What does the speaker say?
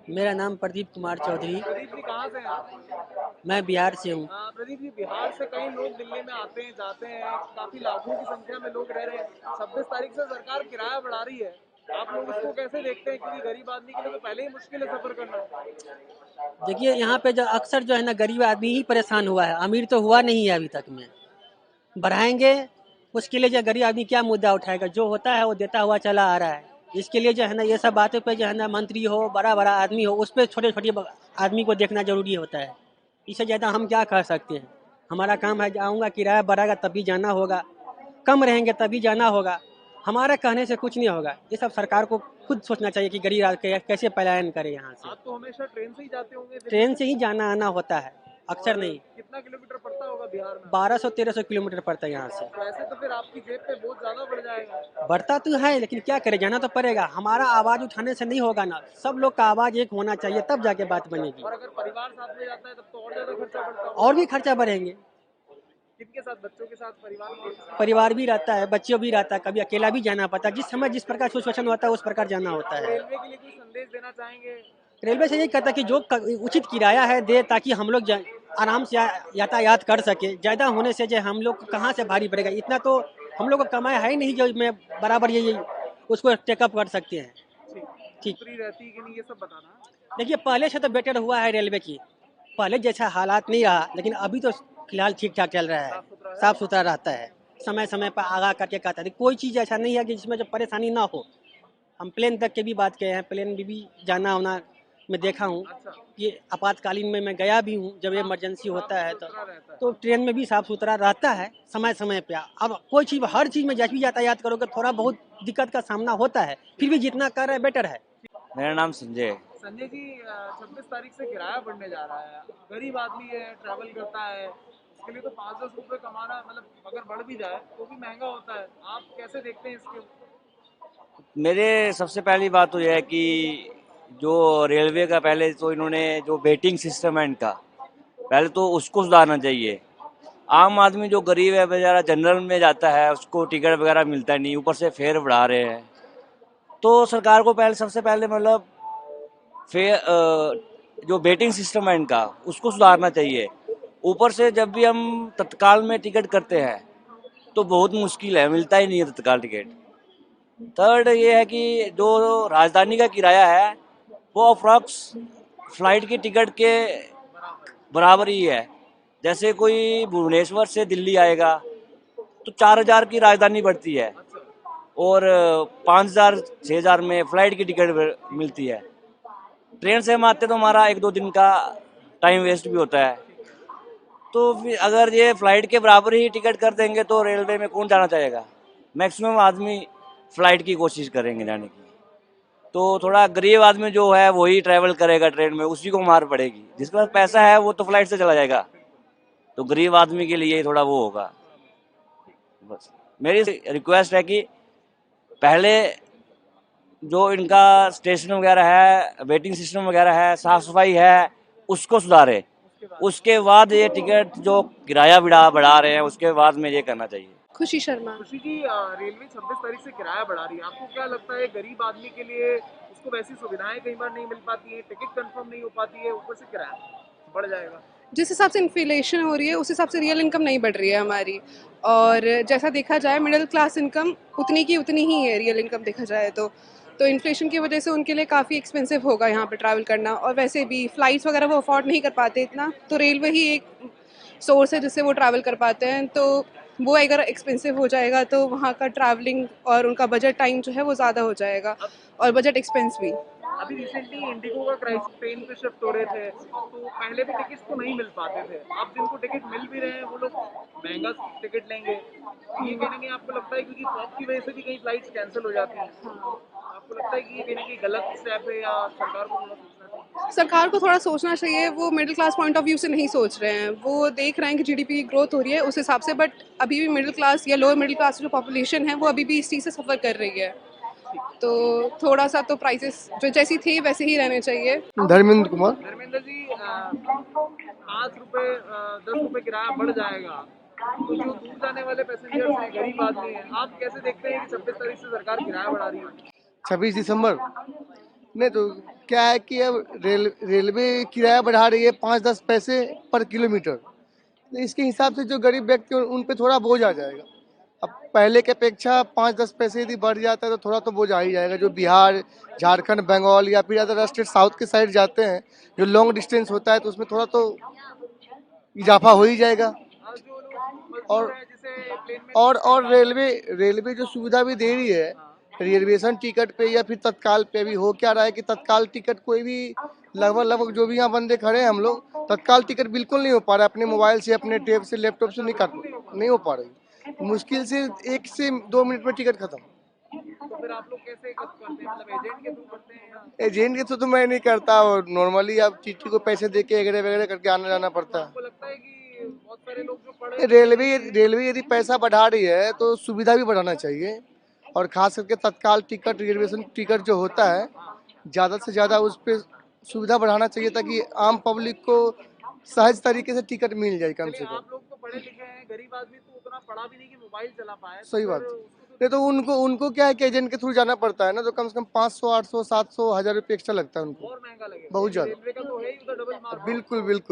मेरा नाम प्रदीप कुमार चौधरी। प्रदीप जी कहाँ से हैं आप? मैं बिहार से हूँ। प्रदीप जी बिहार से कई लोग दिल्ली में आते हैं जाते हैं, काफी लाखों की संख्या में लोग रह रहे हैं। 26 तारीख से सरकार किराया बढ़ा रही है, आप लोग इसको कैसे देखते हैं? क्योंकि गरीब आदमी के लिए तो पहले ही मुश्किल है सफर करना। देखिए, यहाँ पे जो अक्सर जो है ना, गरीब आदमी ही परेशान हुआ है, अमीर तो हुआ नहीं है अभी तक में। बढ़ाएंगे उसके लिए जो गरीब आदमी क्या मुद्दा उठाएगा? जो होता है वो देता हुआ चला आ रहा है। इसके लिए जो है ना, ये सब बातों पे जो है ना, मंत्री हो, बड़ा बड़ा आदमी हो, उस पर छोटे छोटे आदमी को देखना जरूरी होता है। इससे ज़्यादा हम क्या कर सकते हैं? हमारा काम है, जाऊँगा, किराया बढ़ेगा तभी जाना होगा, कम रहेंगे तभी जाना होगा। हमारे कहने से कुछ नहीं होगा। ये सब सरकार को खुद सोचना चाहिए कि गरीब कैसे पलायन करे यहाँ से। आप तो हमेशा ट्रेन से ही जाते होंगे दिल्ली ट्रेन में। से ही जाना आना होता है, अक्सर और नहीं। कितना किलोमीटर पड़ता होगा बिहार में? 1200-1300 किलोमीटर पड़ता है यहाँ से। वैसे तो फिर आपकी जेब पे बहुत ज्यादा बढ़ जाएगा। बढ़ता तो है, लेकिन क्या करें, जाना तो पड़ेगा। हमारा आवाज़ उठाने से नहीं होगा ना, सब लोग का आवाज़ एक होना चाहिए, तब जाके बात बनेगी। और अगर परिवार साथ में जाता है तब तो और ज्यादा खर्चा बढ़ता और होगा। भी खर्चा बढ़ेंगे। किनके साथ? बच्चों के साथ, परिवार में और किसके साथ? परिवार भी रहता है, बच्चों भी रहता है, कभी अकेला भी जाना पड़ता है। जिस समय जिस प्रकार सिचुएशन होता है उस प्रकार जाना होता आप है। रेलवे के लिए कोई संदेश देना चाहेंगे? रेलवे से यही कहता है कि जो उचित किराया है दे, ताकि हम लोग आराम से यातायात कर सके। ज़्यादा होने से जो हम लोग को कहाँ से भारी पड़ेगा? इतना तो हम लोग को कमाया है ही नहीं जो मैं बराबर ये उसको टेकअप कर सकते हैं। ठीक, ठीक। फ्री रहती कि नहीं ये सब बताना। देखिए, पहले से तो बेटर हुआ है रेलवे की। पहले जैसा हालात नहीं रहा, लेकिन अभी तो फिलहाल ठीक ठाक चल रहा है। साफ सुथरा है। साफ सुथरा रहता है, समय समय पर आगा करके कहता है। कोई चीज़ ऐसा नहीं है कि जिसमें जो परेशानी ना हो। हम प्लेन तक के भी बात किए हैं, प्लेन में भी जाना होना मैं देखा हूँ। अच्छा। ये आपातकालीन में मैं गया भी हूँ, जब साफ इमरजेंसी साफ होता है तो। सुथरा रहता है। तो ट्रेन में भी साफ सुथरा रहता है, समय समय पे। अब कोई चीज़, हर चीज़ में जैसे भी यातायात करोगे थोड़ा बहुत दिक्कत का सामना होता है, फिर भी जितना कर रहे हैं बेटर है। मेरा नाम संजय है। संजय जी, 26 तारीख से किराया बढ़ने जा रहा है। गरीब आदमी है, ट्रैवल करता है, उसके लिए तो 5-10 रुपए कमाना, मतलब अगर बढ़ भी जाए तो भी महंगा होता है। आप कैसे देखते हैं इसके? मेरे सबसे पहली बात तो यह है कि जो रेलवे का पहले तो इन्होंने जो वेटिंग सिस्टम है इनका, पहले तो उसको सुधारना चाहिए। आम आदमी जो गरीब है बेचारा जनरल में जाता है, उसको टिकट वगैरह मिलता नहीं, ऊपर से फेयर बढ़ा रहे हैं। तो सरकार को पहले सबसे पहले मतलब फेयर जो वेटिंग सिस्टम है इनका उसको सुधारना चाहिए। ऊपर से जब भी हम तत्काल में टिकट करते हैं तो बहुत मुश्किल है, मिलता ही नहीं है तत्काल टिकट। थर्ड ये है कि जो राजधानी का किराया है वो अप्रॉक्स फ्लाइट की टिकट के बराबर ही है। जैसे कोई भुवनेश्वर से दिल्ली आएगा तो 4,000 की राजधानी बढ़ती है और 5,000 6,000 में फ्लाइट की टिकट मिलती है। ट्रेन से हम आते तो हमारा 1-2 दिन का टाइम वेस्ट भी होता है। तो फिर अगर ये फ्लाइट के बराबर ही टिकट कर देंगे तो रेलवे में कौन जाना चाहेगा? मैक्सिमम आदमी फ्लाइट की कोशिश करेंगे जाने की। तो थोड़ा गरीब आदमी जो है वही ट्रैवल करेगा ट्रेन में, उसी को मार पड़ेगी। जिसके पास पैसा है वो तो फ्लाइट से चला जाएगा। तो गरीब आदमी के लिए थोड़ा वो होगा। बस मेरी रिक्वेस्ट है कि पहले जो इनका स्टेशन वगैरह है, वेटिंग सिस्टम वगैरह है, साफ सफाई है, उसको सुधारे। उसके बाद ये टिकट जो किराया बढ़ा रहे हैं उसके बाद में ये करना चाहिए। खुशी शर्मा। खुशी जी, रेलवे 26 तारीख से किराया बढ़ा रही है, आपको क्या लगता है गरीब आदमी के लिए उसको वैसी सुविधाएं कई बार नहीं मिल पाती है, टिकट कंफर्म नहीं हो पाती है, ऊपर से किराया बढ़ जाएगा? जिस हिसाब से इन्फ्लेशन हो रही है उस हिसाब से रियल इनकम नहीं बढ़ रही है हमारी। और जैसा देखा जाए मिडिल क्लास इनकम उतनी की उतनी ही है रियल इनकम देखा जाए तो इन्फ्लेशन की वजह से उनके लिए काफ़ी एक्सपेंसिव होगा यहाँ पे ट्रैवल करना। और वैसे भी फ़्लाइट्स वगैरह वो अफोर्ड नहीं कर पाते इतना, तो रेलवे ही एक सोर्स है जिससे वो ट्रैवल कर पाते हैं। तो वो अगर एक्सपेंसिव हो जाएगा तो वहाँ का ट्रैवलिंग और उनका बजट टाइम जो है वो ज़्यादा हो जाएगा, और बजट एक्सपेंस भी। अभी रिसेंटली इंडिगो का क्राइसिस ट्रेन पे शिफ्ट हो रहे थे, तो पहले भी टिकट्स तो नहीं मिल पाते थे। अब जिनको टिकट मिल भी रहे हैं वो लोग महंगा टिकट लेंगे। तो ये कहीं ना कहीं आपको लगता है क्योंकि फॉग की वजह से भी कई फ्लाइट्स कैंसिल हो जाती हैं, आपको लगता है कि ये कहीं ना कहीं गलत स्टेप है या सरकार को थोड़ा सोचना चाहिए? सरकार को थोड़ा सोचना चाहिए। वो middle class point of view से नहीं सोच रहे हैं। वो देख रहे हैं कि जीडीपी की ग्रोथ हो रही है उस हिसाब से, बट अभी भी मिडिल क्लास या लोअर मिडिल क्लास जो पॉपुलेशन है वो अभी भी इस चीज़ से सफ़र कर रही है। तो थोड़ा सा तो प्राइसेस जो जैसी थी वैसे ही रहने चाहिए। धर्मेंद्र कुमार। धर्मेंद्र जी, 5 रुपए 10 रुपए किराया बढ़ जाएगा, तो जो दूर जाने वाले पैसेंजर्स हैं, गरीब आदमी हैं, आप कैसे देखते हैं कि 26 तारीख से सरकार किराया बढ़ा रही है? 26 दिसंबर नहीं तो क्या है कि अब रेलवे किराया बढ़ा रही है 5-10 पैसे पर किलोमीटर, तो इसके हिसाब से जो गरीब व्यक्ति हैं, उन पे थोड़ा बोझ आ जाएगा। अब पहले की अपेक्षा 5-10 पैसे यदि बढ़ जाता है तो थोड़ा तो बोझ आ ही जाएगा। जो बिहार, झारखंड, बंगाल या फिर अदर स्टेट साउथ के साइड जाते हैं, जो लॉन्ग डिस्टेंस होता है, तो उसमें थोड़ा तो इजाफा हो ही जाएगा। जो लोग और मजदूर हैं जिसे प्लेन में और रेलवे जो सुविधा भी दे रही है रिजर्वेशन टिकट पे या फिर तत्काल पे, भी हो क्या रहा है कि तत्काल टिकट कोई भी लगभग जो भी यहाँ बंदे खड़े हैं हम लोग, तत्काल टिकट बिल्कुल नहीं हो पा रहा है। अपने मोबाइल से, अपने टैब से, लैपटॉप से नहीं हो पा रही। मुश्किल से 1 से 2 मिनट में टिकट खत्म। तो फिर आप लोग कैसे करते हैं, मतलब एजेंट के थ्रू करते हैं या एजेंट के थ्रू तो मैं नहीं करता, और नॉर्मली आप टीटी को पैसे दे के वगैरह वगैरह करके आना जाना पड़ता है। आपको लगता है कि बहुत सारे लोग जो पढ़े रेलवे यदि पैसा बढ़ा रही है तो सुविधा भी बढ़ाना चाहिए, और खास करके तत्काल टिकट, रिजर्वेशन टिकट जो होता है, ज़्यादा से ज़्यादा उस पर सुविधा बढ़ाना चाहिए, ताकि आम पब्लिक को सहज तरीके से टिकट मिल जाए कम से चलिए कम। आप लोग तो पढ़े लिखे हैं, गरीब आदमी तो उतना पढ़ा भी नहीं कि मोबाइल चला पाए, तो सही फिर बात। उसको नहीं तो उनको क्या है कि एजेंट के थ्रू जाना पड़ता है ना, तो कम से कम 500, 800, 700, 1000 रुपये एक्स्ट्रा लगता है तो उनको। और महंगा लगेगा। बहुत ज़्यादा। रेलवे का तो है ही, उधर डबल मार बिल्कुल बिल्कुल।